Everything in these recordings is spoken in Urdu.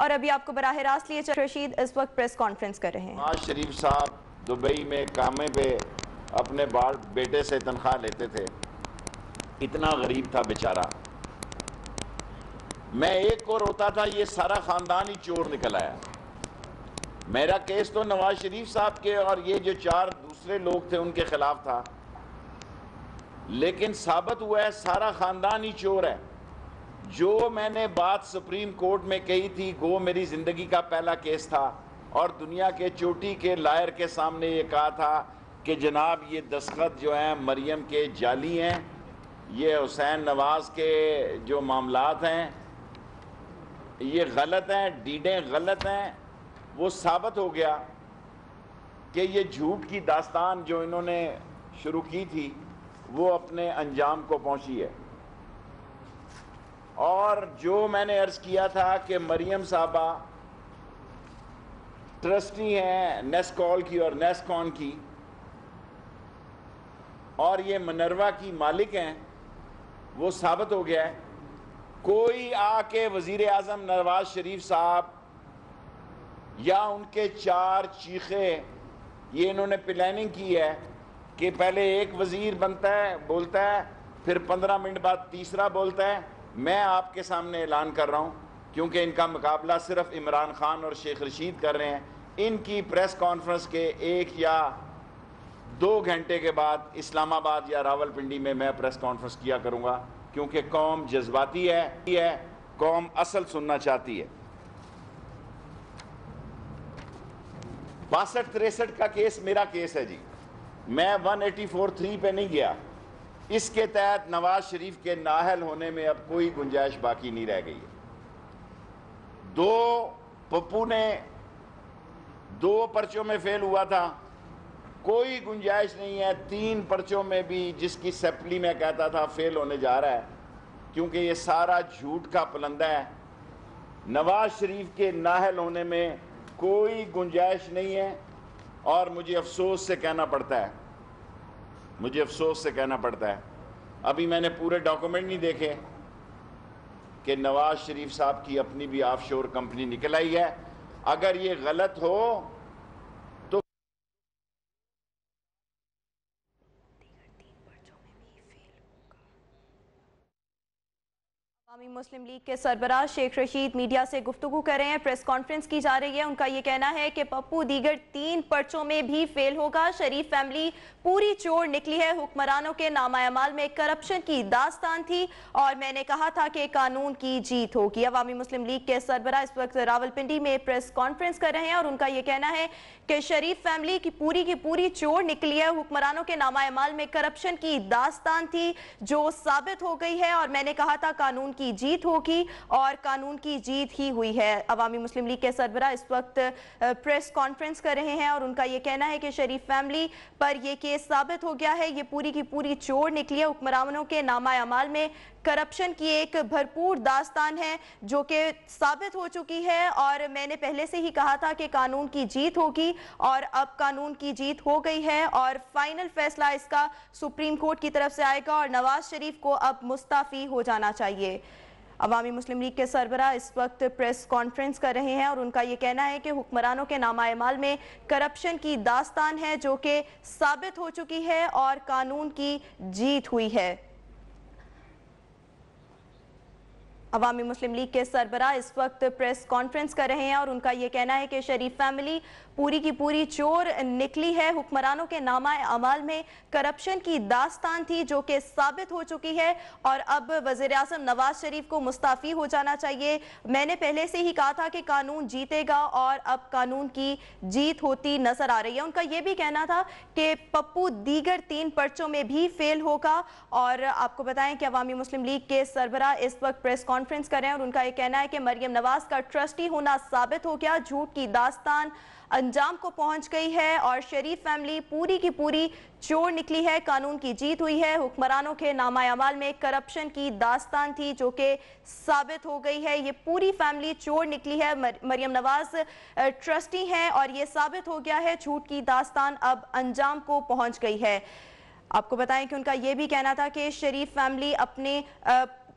اور ابھی آپ کو براہ راست لیے رشید اس وقت پریس کانفرنس کر رہے ہیں۔ نواز شریف صاحب دبئی میں کامے پہ اپنے بیٹے سے تنخواہ لیتے تھے، اتنا غریب تھا بیچارہ۔ میں ایک کو روتا تھا، یہ سارا خاندان ہی چور نکل آیا۔ میرا کیس تو نواز شریف صاحب کے اور یہ جو 4 دوسرے لوگ تھے ان کے خلاف تھا، لیکن ثابت ہوا ہے سارا خاندان ہی چور ہے۔ جو میں نے بات سپریم کورٹ میں کہی تھی، گو میری زندگی کا پہلا کیس تھا، اور دنیا کے چوٹی کے لائر کے سامنے یہ کہا تھا کہ جناب یہ دستخط جو ہیں مریم کے جعلی ہیں، یہ حسین نواز کے جو معاملات ہیں یہ غلط ہیں، ڈیڈیں غلط ہیں۔ وہ ثابت ہو گیا کہ یہ جھوٹ کی داستان جو انہوں نے شروع کی تھی وہ اپنے انجام کو پہنچی ہے۔ اور جو میں نے عرض کیا تھا کہ مریم صاحبہ ٹرسٹی ہیں نیسکول کی اور نیسکون کی، اور یہ منروا کی مالک ہیں، وہ ثابت ہو گیا ہے۔ کوئی آ کے وزیر اعظم نواز شریف صاحب یا ان کے 4 چیخے، یہ انہوں نے پلاننگ کی ہے کہ پہلے ایک وزیر بنتا ہے بولتا ہے، پھر 15 منٹ بعد تیسرا بولتا ہے۔ میں آپ کے سامنے اعلان کر رہا ہوں، کیونکہ ان کا مقابلہ صرف عمران خان اور شیخ رشید کر رہے ہیں، ان کی پریس کانفرنس کے 1 یا 2 گھنٹے کے بعد اسلام آباد یا راولپنڈی میں پریس کانفرنس کیا کروں گا، کیونکہ قوم جذباتی ہے، قوم اصل سننا چاہتی ہے۔ 62-63 کا کیس میرا کیس ہے جی، میں 184(3) پہ نہیں گیا۔ اس کے تحت نواز شریف کے نااہل ہونے میں اب کوئی گنجائش باقی نہیں رہ گئی ہے۔ 2 پپو نے 2 پرچوں میں فیل ہوا تھا، کوئی گنجائش نہیں ہے 3 پرچوں میں بھی، جس کی سیپلی میں کہتا تھا فیل ہونے جا رہا ہے، کیونکہ یہ سارا جھوٹ کا پلندہ ہے۔ نواز شریف کے نااہل ہونے میں کوئی گنجائش نہیں ہے، اور مجھے افسوس سے کہنا پڑتا ہے ابھی میں نے پورے ڈاکومنٹ نہیں دیکھے کہ نواز شریف صاحب کی اپنی بھی آف شور کمپنی نکل آئی ہے۔ اگر یہ غلط ہو تو عوامی مسلم لیگ کے سربراہ شیخ رشید میڈیا سے گفتگو کر رہے ہیں، پریس کانفرنس کی جا رہی ہے۔ ان کا یہ کہنا ہے کہ پپو دیگر 3 پرچوں میں بھی فیل ہوگا، شریف فیملی پوری چور نکلی ہے، حکمرانوں کے نامہ اعمال میں کرپشن کی داستان تھی، اور میں نے کہا تھا کہ قانون کی جیت ہوگی۔ عوامی مسلم لیگ کے سربراہ اس وقت راولپنڈی میں پریس کانفرنس کر رہے ہیں، اور ان کا یہ کہنا ہے کہ شریف فیملی کی پوری چور نکلی ہے، حکمرانوں کے نامہ اعمال میں کرپشن کی داستان تھی جو ثابت ہو گئی ہے، اور میں نے کہا تھا قانون کی جیت ہوگی، اور قانون کی جیت ہی ہوئی ہے۔ عوامی مسلم لیگ کے سربراہ اس وقت پریس کانفرنس کر رہے ہیں، اور ان کا یہ کہنا ہے کہ شریف فیملی پر یہ کیس ثابت ہو گیا ہے، یہ پوری چور نکلی ہے، حکمرانوں کے نامہ اعمال میں کرپشن کی ایک بھرپور داستان ہے جو کہ ثابت ہو چکی ہے، اور میں نے پہلے سے ہی کہا تھا کہ قانون کی جیت ہوگی، اور اب قانون کی جیت ہو گئی ہے، اور فائنل فیصلہ اس کا سپریم کورٹ کی طرف سے آئے گا، اور نواز شریف کو اب مستعفی ہو جانا چاہیے۔ عوامی مسلم لیگ کے سربراہ اس وقت پریس کانفرنس کر رہے ہیں، اور ان کا یہ کہنا ہے کہ حکمرانوں کے نامہ اعمال میں کرپشن کی داستان ہے جو کہ ثابت ہو چکی ہے، اور قانون کی جیت ہوئی ہے۔ عوامی مسلم لیگ کے سربراہ اس وقت پریس کانفرنس کر رہے ہیں، اور ان کا یہ کہنا ہے کہ شریف فیملی پوری چور نکلی ہے، حکمرانوں کے نامہ اعمال میں کرپشن کی داستان تھی جو کہ ثابت ہو چکی ہے، اور اب وزیر اعظم نواز شریف کو مستعفی ہو جانا چاہیے۔ میں نے پہلے سے ہی کہا تھا کہ قانون جیتے گا، اور اب قانون کی جیت ہوتی نظر آ رہی ہے۔ ان کا یہ بھی کہنا تھا کہ پپو دیگر 3 پرچوں میں بھی فیل ہوگا، اور آپ کو بتائیں کہ عوامی مسلم لیگ کے سربراہ اس وقت پریس کانفرنس کر رہے ہیں، اور ان کا یہ کہنا ہے کہ مریم نواز کا ٹرسٹی ہونا ثابت ہو گیا، جھوٹ کی داستان انجام کو پہنچ گئی ہے، اور شریف فیملی پوری چور نکلی ہے، قانون کی جیت ہوئی ہے، حکمرانوں کے نامہ اعمال میں کرپشن کی داستان تھی جو کہ ثابت ہو گئی ہے، یہ پوری فیملی چور نکلی ہے، مریم نواز ٹرسٹی ہیں، اور یہ ثابت ہو گیا ہے، جھوٹ کی داستان اب انجام کو پہنچ گئی ہے۔ آپ کو بتائیں کہ ان کا یہ بھی کہنا تھا کہ شریف فیملی اپنے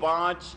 5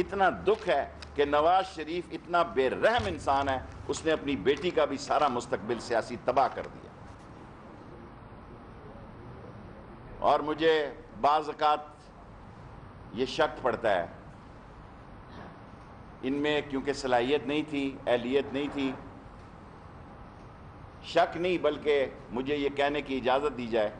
اتنا دکھ ہے کہ نواز شریف اتنا بے رحم انسان ہے، اس نے اپنی بیٹی کا بھی سارا مستقبل سیاسی تباہ کر دیا۔ اور مجھے بعض اوقات یہ شک پڑتا ہے، ان میں کیونکہ صلاحیت نہیں تھی، اہلیت نہیں تھی، شک نہیں بلکہ مجھے یہ کہنے کی اجازت دی جائے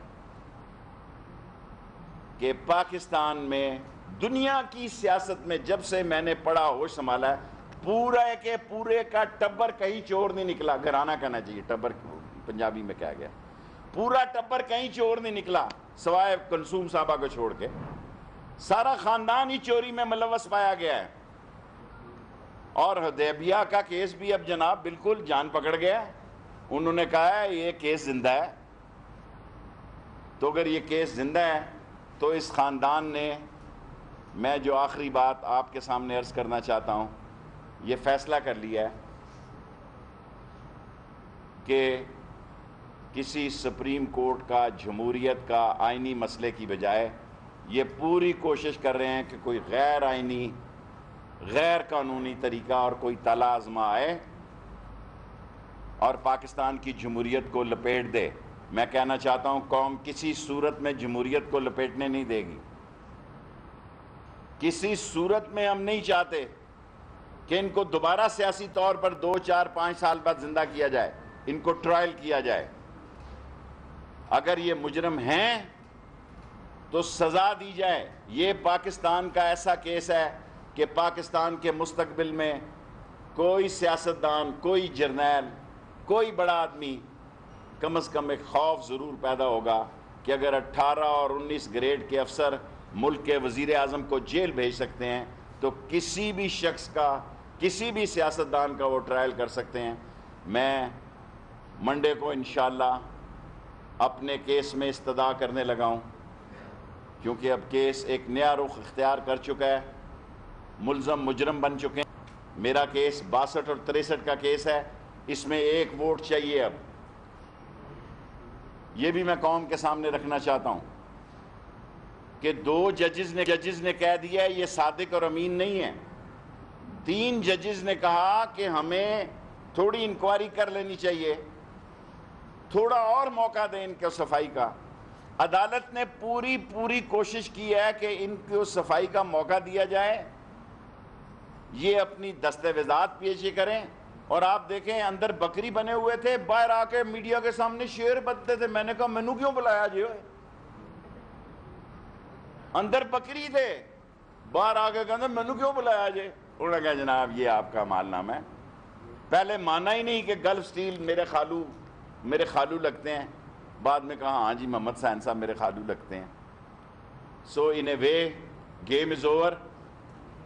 کہ پاکستان میں دنیا کی سیاست میں جب سے میں نے پڑھا ہوش سنبھالا ہے، پورے کے پورے کا ٹبر کہیں چور نہیں نکلا، گھرانہ کہنا چاہیے، ٹبر پنجابی میں کہا گیا، پورا ٹبر کہیں چور نہیں نکلا سوائے کلثوم صاحبہ کو چھوڑ کے، سارا خاندان ہی چوری میں ملوث پایا گیا ہے۔ اور حدیبیہ کا کیس بھی اب جناب بالکل جان پکڑ گیا ہے، انہوں نے کہا ہے یہ کیس زندہ ہے، تو اگر یہ کیس زندہ ہے تو اس خاندان نے، میں جو آخری بات آپ کے سامنے عرض کرنا چاہتا ہوں، یہ فیصلہ کر لیا ہے کہ کسی سپریم کورٹ کا، جمہوریت کا آئینی مسئلے کی بجائے یہ پوری کوشش کر رہے ہیں کہ کوئی غیر آئینی، غیر قانونی طریقہ اور کوئی تالا آزما آئے اور پاکستان کی جمہوریت کو لپیٹ دے۔ میں کہنا چاہتا ہوں قوم کسی صورت میں جمہوریت کو لپیٹنے نہیں دے گی، کسی صورت میں ہم نہیں چاہتے کہ ان کو دوبارہ سیاسی طور پر 2، 4، 5 سال بعد زندہ کیا جائے، ان کو ٹرائل کیا جائے۔ اگر یہ مجرم ہیں تو سزا دی جائے۔ یہ پاکستان کا ایسا کیس ہے کہ پاکستان کے مستقبل میں کوئی سیاستدان، کوئی جرنیل، کوئی بڑا آدمی، کم از کم ایک خوف ضرور پیدا ہوگا کہ اگر 18 اور 19 گریڈ کے افسر ملک کے وزیر اعظم کو جیل بھیج سکتے ہیں تو کسی بھی شخص کا، کسی بھی سیاستدان کا وہ ٹرائل کر سکتے ہیں۔ میں منڈے کو انشاءاللہ اپنے کیس میں استدعا کرنے لگا ہوں، کیونکہ اب کیس ایک نیا رخ اختیار کر چکا ہے، ملزم مجرم بن چکے ہیں۔ میرا کیس 62 اور 63 کا کیس ہے، اس میں 1 ووٹ چاہیے۔ اب یہ بھی میں قوم کے سامنے رکھنا چاہتا ہوں کہ 2 ججز نے کہہ دیا ہے یہ صادق اور امین نہیں ہے، 3 ججز نے کہا کہ ہمیں تھوڑی انکوائری کر لینی چاہیے، تھوڑا اور موقع دیں ان کو صفائی کا۔ عدالت نے پوری کوشش کی ہے کہ ان کو صفائی کا موقع دیا جائے، یہ اپنی دستاویزات پیش کریں۔ اور آپ دیکھیں اندر بکری بنے ہوئے تھے، باہر آ کے میڈیا کے سامنے شیر بنتے تھے۔ میں نے کہا مینوں کیوں بلایا جی؟ اندر بکری تھے، باہر آ کے کہتے مینوں کیوں بلایا جی؟ انہوں نے کہا جناب یہ آپ کا مال نام ہے۔ پہلے مانا ہی نہیں کہ گلف سٹیل میرے خالو لگتے ہیں، بعد میں کہا ہاں جی محمد حسین صاحب میرے خالو لگتے ہیں۔ So in a way game is over.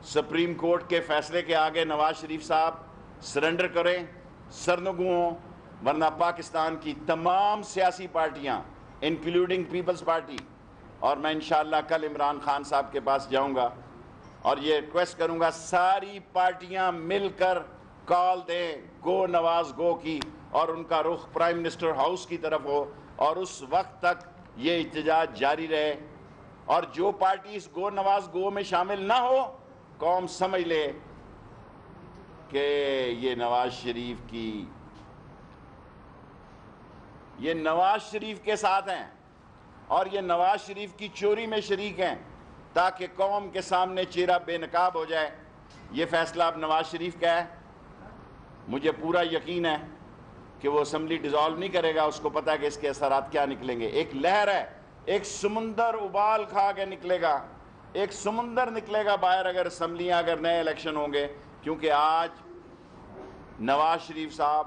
Supreme court کے فیصلے کے آگے نواز شریف صاحب سرنڈر کریں، سرنگو ہوں، ورنہ پاکستان کی تمام سیاسی پارٹیاں انکلوڈنگ پیپلز پارٹی، اور میں انشاءاللہ کل عمران خان صاحب کے پاس جاؤں گا اور یہ ریکویسٹ کروں گا ساری پارٹیاں مل کر کال دیں گو نواز گو کی، اور ان کا رخ پرائم منسٹر ہاؤس کی طرف ہو، اور اس وقت تک یہ احتجاج جاری رہے۔ اور جو پارٹی اس گو نواز گو میں شامل نہ ہو، قوم سمجھ لے کہ یہ نواز شریف کے ساتھ ہیں اور یہ نواز شریف کی چوری میں شریک ہیں، تاکہ قوم کے سامنے چہرہ بے نقاب ہو جائے۔ یہ فیصلہ اب نواز شریف کا ہے۔ مجھے پورا یقین ہے کہ وہ اسمبلی ڈیزالو نہیں کرے گا، اس کو پتا ہے کہ اس کے اثرات کیا نکلیں گے۔ ایک لہر ہے، ایک سمندر ابال کھا کے نکلے گا، ایک سمندر نکلے گا باہر اگر اسمبلیاں، اگر نئے الیکشن ہوں گے۔ کیونکہ آج نواز شریف صاحب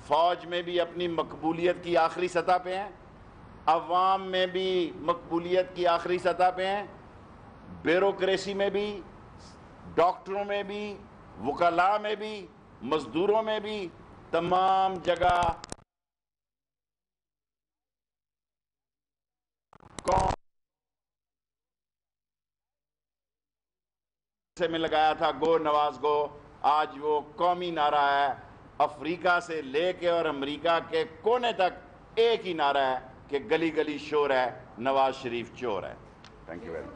فوج میں بھی اپنی مقبولیت کی آخری سطح پہ ہیں، عوام میں بھی مقبولیت کی آخری سطح پہ ہیں، بیوروکریسی میں بھی، ڈاکٹروں میں بھی، وکلاء میں بھی، مزدوروں میں بھی، تمام جگہ کون سے میں لگایا تھا گو نواز گو، آج وہ قومی نعرہ ہے۔ افریقہ سے لے کے اور امریکہ کے کونے تک ایک ہی نعرہ ہے کہ گلی گلی شور ہے، نواز شریف چور ہے۔ Thank you very much.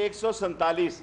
147।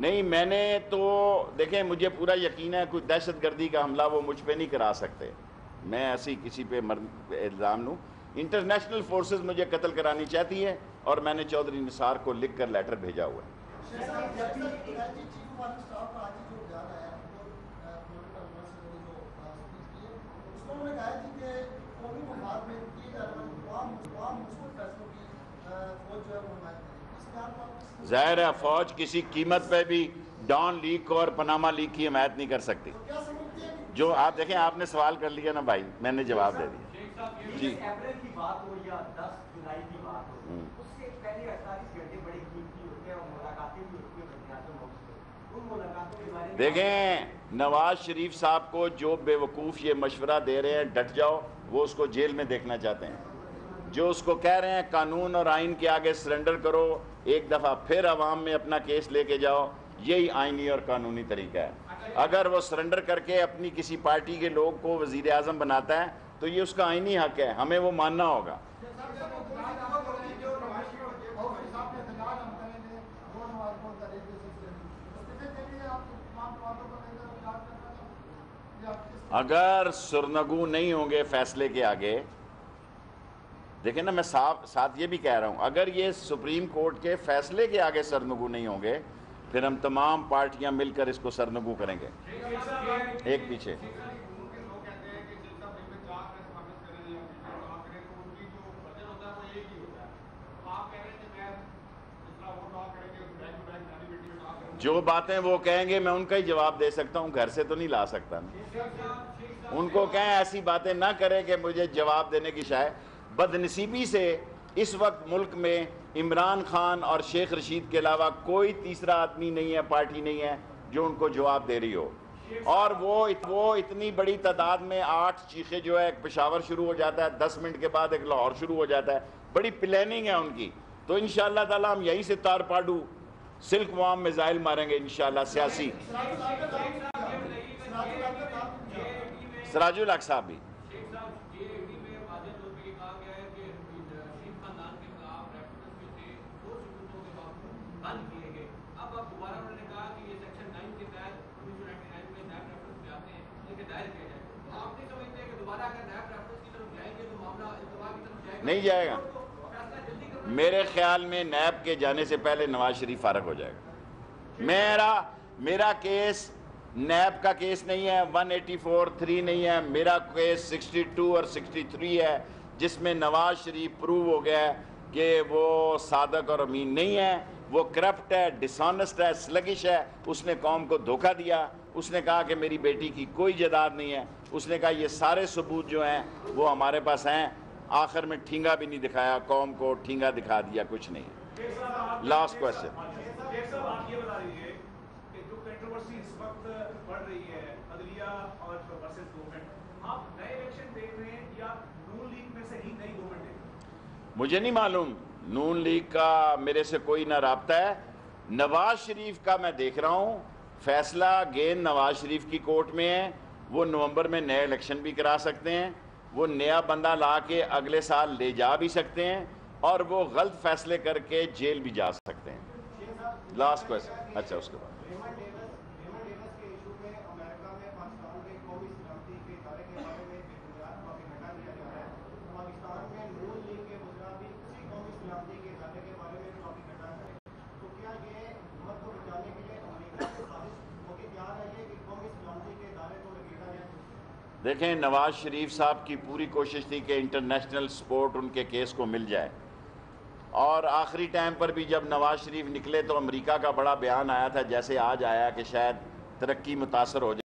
نہیں، میں نے تو دیکھیں مجھے پورا یقین ہے کوئی دہشت گردی کا حملہ وہ مجھ پہ نہیں کرا سکتے. میں ایسی کسی پہ الزام لوں. انٹرنیشنل فورسز مجھے قتل کرانی چاہتی ہے اور میں نے چودھری نثار کو لکھ کر لیٹر بھیجا ہوا ہے. ظاہر ہے فوج کسی قیمت پہ بھی ڈان لیگ کو اور پاناما لیگ کی حمایت نہیں کر سکتی. جو آپ دیکھیں، آپ نے سوال کر لیا نا بھائی، میں نے جواب دے دیا. جی اپریل کی بات ہو یا 10 جولائی کی بات ہو، اس سے پہلے 48 گھنٹے بڑے قیمتی ہوتے ہیں اور ملاقاتیں بھی ہوتی ہیں. ان ملاقاتوں کے بارے میں دیکھیں، نواز شریف صاحب کو جو بے وقوف یہ مشورہ دے رہے ہیں ڈٹ جاؤ، وہ اس کو جیل میں دیکھنا چاہتے ہیں. جو اس کو کہہ رہے ہیں قانون اور آئین کے آگے سرنڈر کرو، ایک دفعہ پھر عوام میں اپنا کیس لے کے جاؤ، یہی آئینی اور قانونی طریقہ ہے. اگر وہ سرنڈر کر کے اپنی کسی پارٹی کے لوگ کو وزیر اعظم بناتا ہے تو یہ اس کا آئینی حق ہے، ہمیں وہ ماننا ہوگا. اگر سرنگو نہیں ہوں گے فیصلے کے آگے، دیکھیں نا، میں ساتھ یہ بھی کہہ رہا ہوں، اگر یہ سپریم کورٹ کے فیصلے کے آگے سرنگو نہیں ہوں گے پھر ہم تمام پارٹیاں مل کر اس کو سرنگو کریں گے. ایک پیچھے جو باتیں وہ کہیں گے میں ان کا ہی جواب دے سکتا ہوں، گھر سے تو نہیں لا سکتا. ان کو کہیں ایسی باتیں نہ کریں کہ مجھے جواب دینے کی شاید. بدنصیبی سے اس وقت ملک میں عمران خان اور شیخ رشید کے علاوہ کوئی تیسرا آدمی نہیں ہے، پارٹی نہیں ہے جو ان کو جواب دے رہی ہو. اور وہ اتنی بڑی تعداد میں 8 چیخے جو ہے، ایک پشاور شروع ہو جاتا ہے، 10 منٹ کے بعد ایک لاہور شروع ہو جاتا ہے. بڑی پلاننگ ہے ان کی. تو انشاءاللہ تعالی ہم یہیں سے تار پاڈو سلک وام میزائل ماریں گے انشاءاللہ. سیاسی سراج الحق صاحب بھی نہیں جائے گا. میرے خیال میں نیب کے جانے سے پہلے نواز شریف فارغ ہو جائے گا. میرا کیس نیب کا کیس نہیں ہے، 184(3) نہیں ہے. میرا کیس 62 اور 63 ہے، جس میں نواز شریف پروو ہو گیا ہے کہ وہ صادق اور امین نہیں ہے، وہ کرپٹ ہے، ڈس آنسٹ ہے، سلگش ہے. اس نے قوم کو دھوکہ دیا. اس نے کہا کہ میری بیٹی کی کوئی جائیداد نہیں ہے. اس نے کہا یہ سارے ثبوت جو ہیں وہ ہمارے پاس ہیں. آخر میں ٹھینگا بھی نہیں دکھایا، قوم کو ٹھینگا دکھا دیا، کچھ نہیں. Last question. آپ یہ بتا دیجیے کہ جو کنٹروورسی اس وقت بڑھ رہی ہے عدلیہ اور ورسز گورنمنٹ، آپ نئے الیکشن دیکھ رہے ہیں یا نون لیگ میں سے ہی نئی گورنمنٹ دیکھ رہے ہیں؟ مجھے نہیں معلوم، نون لیگ کا میرے سے کوئی نہ رابطہ ہے. نواز شریف کا میں دیکھ رہا ہوں فیصلہ گین نواز شریف کی کورٹ میں ہے. وہ نومبر میں نئے الیکشن بھی کرا سکتے ہیں، وہ نیا بندہ لا کے اگلے سال لے جا بھی سکتے ہیں، اور وہ غلط فیصلے کر کے جیل بھی جا سکتے ہیں. Last question. اچھا اس کے بعد دیکھیں، نواز شریف صاحب کی پوری کوشش تھی کہ انٹرنیشنل سپورٹ ان کے کیس کو مل جائے، اور آخری ٹائم پر بھی جب نواز شریف نکلے تو امریکہ کا بڑا بیان آیا تھا، جیسے آج آیا کہ شاید ترقی متاثر ہو جائے.